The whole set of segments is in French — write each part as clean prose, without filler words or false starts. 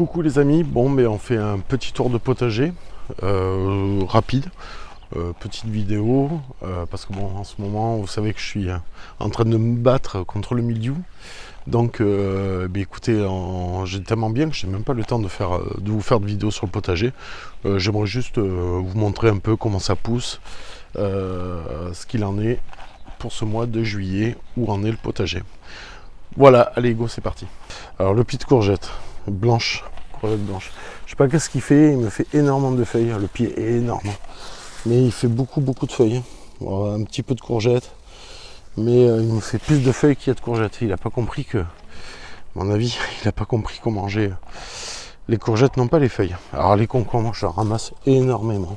Coucou les amis, bon mais on fait un petit tour de potager rapide, petite vidéo parce que bon en ce moment vous savez que je suis en train de me battre contre le mildiou, donc écoutez, j'ai tellement bien que je n'ai même pas le temps de vous faire de vidéo sur le potager. J'aimerais juste vous montrer un peu comment ça pousse, ce qu'il en est pour ce mois de juillet, où en est le potager. Voilà, allez go, c'est parti. Alors le pied de courgette blanche, courgette blanche. Je sais pas qu'est-ce qu'il fait, il me fait énormément de feuilles, le pied est énorme. Mais il fait beaucoup de feuilles. Bon, un petit peu de courgettes, mais il me fait plus de feuilles qu'il y a de courgettes. Il n'a pas compris que, à mon avis, il n'a pas compris comment manger. Les courgettes n'ont pas les feuilles. Alors les concombres, je ramasse énormément.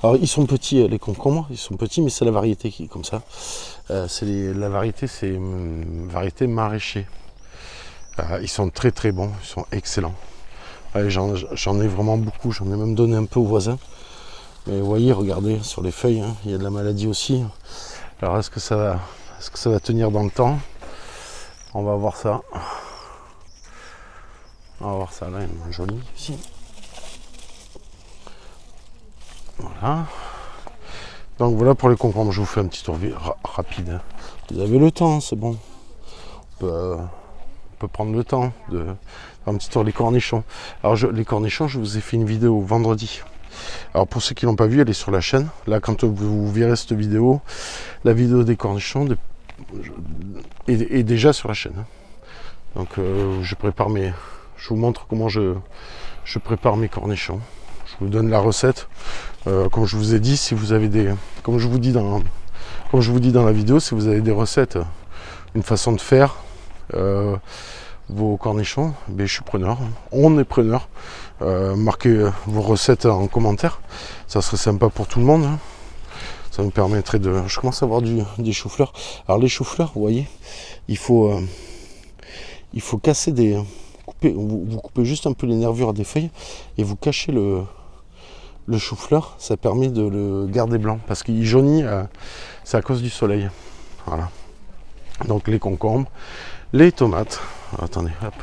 Alors ils sont petits, les concombres, ils sont petits, mais c'est la variété qui est comme ça. La variété, c'est une variété maraîcher. Ils sont très bons, ils sont excellents. J'en ai vraiment beaucoup, j'en ai même donné un peu aux voisins. Mais vous voyez, regardez sur les feuilles, hein, il y a de la maladie aussi. Alors est-ce que ça va tenir dans le temps? On va voir ça. On va voir ça, là, il est joli ici. Voilà. Donc voilà pour les concombres, je vous fais un petit tour rapide. Hein. Vous avez le temps, c'est bon. On peut prendre le temps de faire un petit tour des cornichons. Alors les cornichons, je vous ai fait une vidéo vendredi. Alors pour ceux qui l'ont pas vu, elle est sur la chaîne. Là, quand vous verrez cette vidéo, la vidéo des cornichons est déjà sur la chaîne. Donc je vous montre comment je prépare mes cornichons. Je vous donne la recette. Comme je vous ai dit, si vous avez comme je vous dis dans la vidéo, si vous avez des recettes, une façon de faire vos cornichons, je suis preneur. On est preneur. Marquez vos recettes en commentaire. Ça serait sympa pour tout le monde. Hein. Ça nous permettrait de... Je commence à avoir des choux-fleurs. Alors les choux-fleurs, vous voyez, il faut casser vous coupez juste un peu les nervures des feuilles et vous cachez le chou-fleur. Ça permet de le garder blanc parce qu'il jaunit, c'est à cause du soleil. Voilà. Donc les concombres, les tomates. Attendez, hop.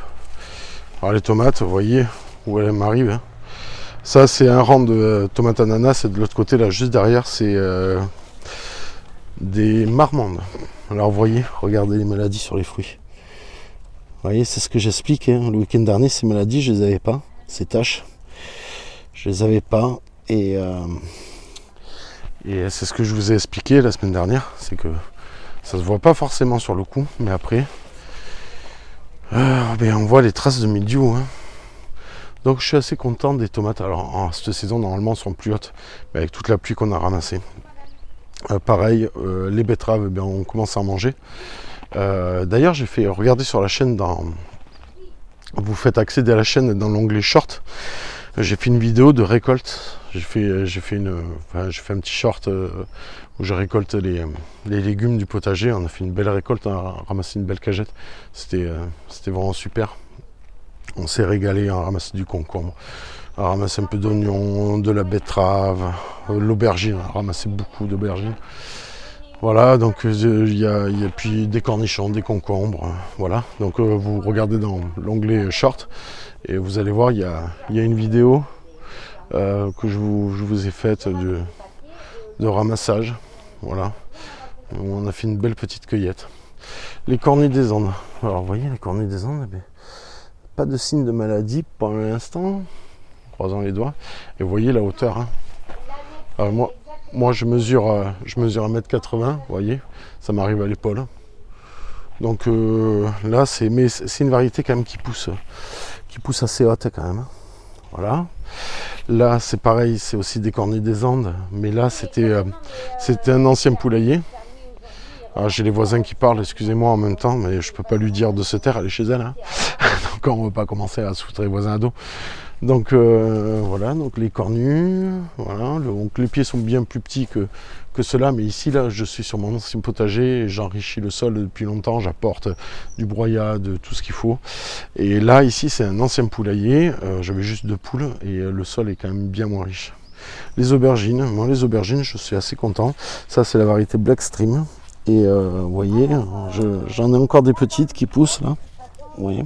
Alors les tomates, vous voyez où elles m'arrivent. Hein. Ça c'est un rang de tomates ananas et de l'autre côté là, juste derrière, c'est des marmandes. Alors vous voyez, regardez les maladies sur les fruits. Vous voyez, c'est ce que j'explique. Hein. Le week-end dernier, ces maladies, je les avais pas. Ces taches, je les avais pas. Et c'est ce que je vous ai expliqué la semaine dernière. C'est que ça se voit pas forcément sur le coup, mais après, on voit les traces de mildiou. Hein. Donc je suis assez content des tomates. Alors en cette saison, normalement, sont plus hautes, mais avec toute la pluie qu'on a ramassée. Pareil, les betteraves, on commence à en manger. D'ailleurs, j'ai fait regarder sur la chaîne, vous faites accéder à la chaîne dans l'onglet short. J'ai fait une vidéo de récolte. J'ai fait un petit short où je récolte les légumes du potager. On a fait une belle récolte, on a ramassé une belle cagette. C'était vraiment super. On s'est régalé à ramasser du concombre, à ramasser un peu d'oignon, de la betterave, l'aubergine. On a ramassé beaucoup d'aubergines. Voilà, donc il y a puis des cornichons, des concombres, voilà. Donc vous regardez dans l'onglet short et vous allez voir, il y a une vidéo que je vous ai faite de ramassage, voilà. On a fait une belle petite cueillette. Les cornets des Andes. Alors vous voyez, les cornets des Andes, pas de signe de maladie pour l'instant, croisant les doigts. Et vous voyez la hauteur. Hein. Alors moi je mesure 1m80, vous voyez, ça m'arrive à l'épaule. Donc là, c'est une variété quand même qui pousse assez haute quand même. Voilà. Là, c'est pareil, c'est aussi des cornets des Andes, mais là, c'était un ancien poulailler. Alors, j'ai les voisins qui parlent, excusez-moi en même temps, mais je peux pas lui dire de se taire, elle est chez elle. Hein. Donc on ne va pas commencer à se foutre les voisins à dos. Donc voilà, donc les cornus, voilà, donc les pieds sont bien plus petits que ceux-là, mais ici là je suis sur mon ancien potager et j'enrichis le sol depuis longtemps, j'apporte du broyat, de tout ce qu'il faut. Et là ici c'est un ancien poulailler, j'avais juste 2 poules et le sol est quand même bien moins riche. Les aubergines, moi les aubergines je suis assez content, ça c'est la variété Blackstream. Et vous voyez, j'en ai encore des petites qui poussent là, vous voyez.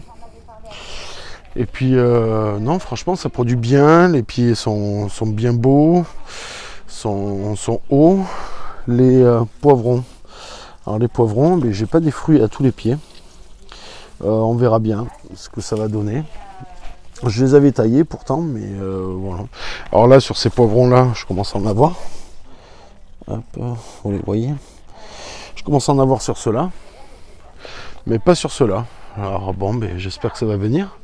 Et puis non, franchement, ça produit bien. Les pieds sont bien beaux, sont hauts. Les poivrons. Alors les poivrons, mais j'ai pas des fruits à tous les pieds. On verra bien ce que ça va donner. Je les avais taillés pourtant, mais voilà. Alors là, sur ces poivrons-là, je commence à en avoir. Hop, vous les voyez. Je commence à en avoir sur ceux-là, mais pas sur ceux-là. Alors bon, ben, j'espère que ça va venir.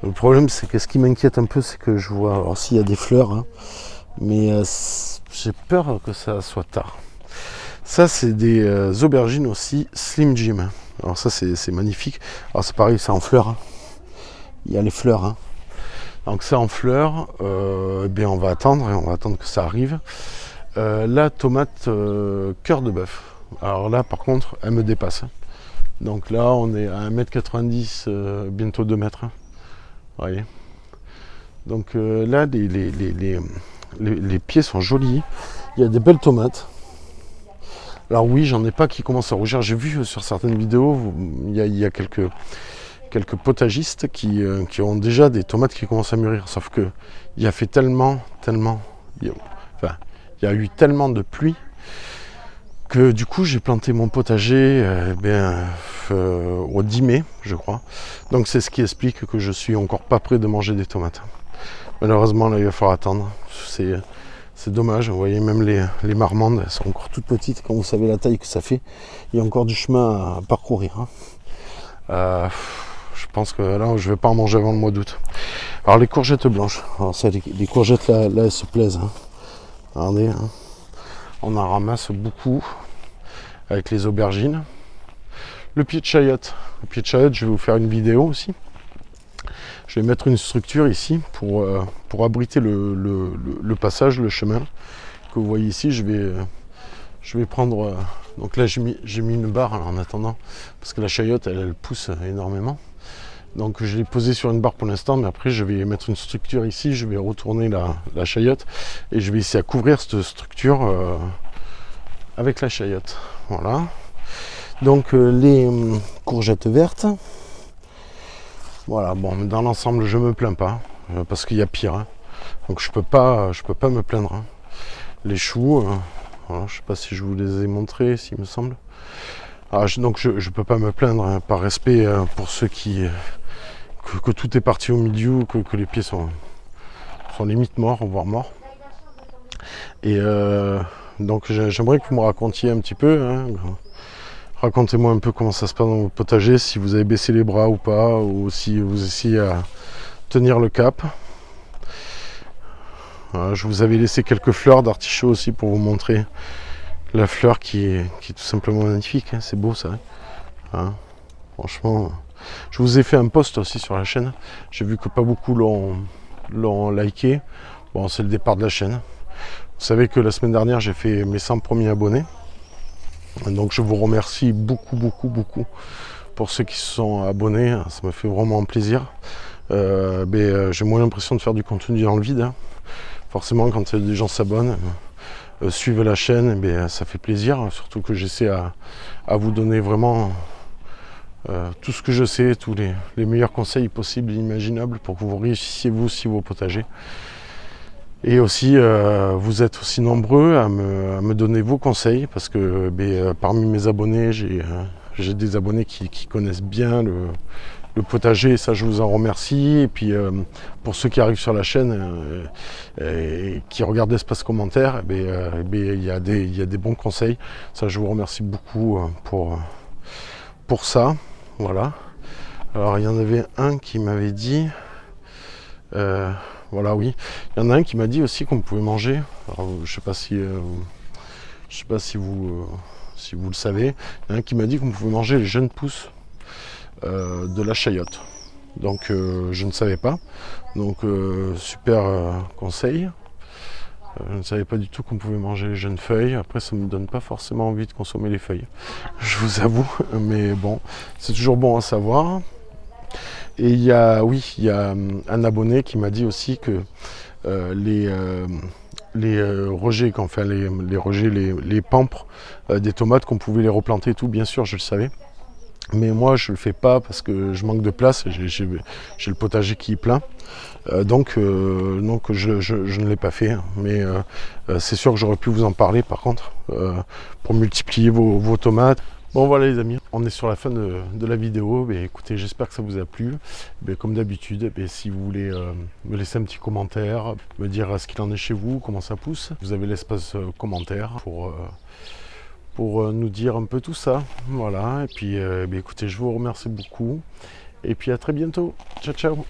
Le problème, c'est que ce qui m'inquiète un peu, c'est que je vois, alors s'il y a des fleurs, hein, mais j'ai peur que ça soit tard. Ça, c'est des aubergines aussi Slim Jim. Alors ça, c'est magnifique. Alors c'est pareil, c'est en fleurs. Hein. Il y a les fleurs. Hein. Donc ça en fleurs, eh bien on va attendre que ça arrive. La tomate cœur de bœuf. Alors là, par contre, elle me dépasse. Donc là, on est à 1,90 m, bientôt 2 mètres. Vous voyez. Donc là, les pieds sont jolis. Il y a des belles tomates. Alors oui, j'en ai pas qui commencent à rougir. J'ai vu sur certaines vidéos, il y a quelques potagistes qui ont déjà des tomates qui commencent à mûrir. Sauf que il y a fait tellement, il y a eu tellement de pluie que du coup j'ai planté mon potager au 10 mai, je crois. Donc c'est ce qui explique que je suis encore pas prêt de manger des tomates. Malheureusement, là, il va falloir attendre. C'est dommage, vous voyez, même les marmandes, elles sont encore toutes petites. Quand vous savez la taille que ça fait, il y a encore du chemin à parcourir. Hein. Je pense que là, je ne vais pas en manger avant le mois d'août. Alors, les courgettes blanches. Alors, ça, les courgettes, là, elles se plaisent. Hein. Regardez, hein. On en ramasse beaucoup avec les aubergines. Le pied de chayotte. Le pied de chayotte, je vais vous faire une vidéo aussi. Je vais mettre une structure ici pour abriter le passage, le chemin que vous voyez ici. Je vais prendre... donc là, j'ai mis une barre en attendant, parce que la chayotte, elle pousse énormément. Donc je l'ai posée sur une barre pour l'instant, mais après, je vais mettre une structure ici. Je vais retourner la chayotte et je vais essayer à couvrir cette structure avec la chayotte. Voilà. Donc les courgettes vertes. Voilà, bon, dans l'ensemble, je me plains pas, parce qu'il y a pire. Hein. Donc je peux pas me plaindre. Hein. Les choux, voilà, je sais pas si je vous les ai montrés, s'il me semble. Donc je peux pas me plaindre, hein, par respect pour ceux qui... Que tout est parti au milieu, que les pieds sont limite morts, voire morts. Et donc j'aimerais que vous me racontiez un petit peu, hein, racontez-moi un peu comment ça se passe dans votre potager, si vous avez baissé les bras ou pas, ou si vous essayez à tenir le cap. Je vous avais laissé quelques fleurs d'artichaut aussi pour vous montrer la fleur qui est tout simplement magnifique. Hein. C'est beau ça. Hein. Franchement, je vous ai fait un post aussi sur la chaîne. J'ai vu que pas beaucoup l'ont liké. Bon, c'est le départ de la chaîne. Vous savez que la semaine dernière, j'ai fait mes 100 premiers abonnés. Donc je vous remercie beaucoup pour ceux qui se sont abonnés, ça me fait vraiment plaisir. J'ai moins l'impression de faire du contenu dans le vide. Hein. Forcément, quand des gens s'abonnent, suivent la chaîne, ça fait plaisir. Surtout que j'essaie à vous donner vraiment tout ce que je sais, tous les meilleurs conseils possibles et imaginables pour que vous réussissiez vous aussi vos potagers. Et aussi, vous êtes aussi nombreux à me donner vos conseils, parce que parmi mes abonnés, j'ai des abonnés qui connaissent bien le potager, et ça je vous en remercie. Et puis pour ceux qui arrivent sur la chaîne et qui regardent l'espace commentaire, il y a des bons conseils. Ça je vous remercie beaucoup pour ça. Voilà. Alors il y en avait un qui m'avait dit... voilà, oui. Il y en a un qui m'a dit aussi qu'on pouvait manger. Alors, je sais pas si vous le savez. Il y en a un qui m'a dit qu'on pouvait manger les jeunes pousses de la chayotte. Donc je ne savais pas. Donc super conseil. Je ne savais pas du tout qu'on pouvait manger les jeunes feuilles. Après, ça ne me donne pas forcément envie de consommer les feuilles. Je vous avoue. Mais bon, c'est toujours bon à savoir. Et il y a un abonné qui m'a dit aussi que les rejets, les pampres des tomates, qu'on pouvait les replanter et tout, bien sûr, je le savais. Mais moi, je le fais pas parce que je manque de place. J'ai le potager qui est plein. Donc je ne l'ai pas fait. Mais c'est sûr que j'aurais pu vous en parler par contre, pour multiplier vos tomates. Bon voilà les amis, on est sur la fin de la vidéo. Mais écoutez, j'espère que ça vous a plu. Mais comme d'habitude, si vous voulez me laisser un petit commentaire, me dire ce qu'il en est chez vous, comment ça pousse, vous avez l'espace commentaire pour nous dire un peu tout ça. Voilà, et puis écoutez, je vous remercie beaucoup. Et puis à très bientôt. Ciao, ciao.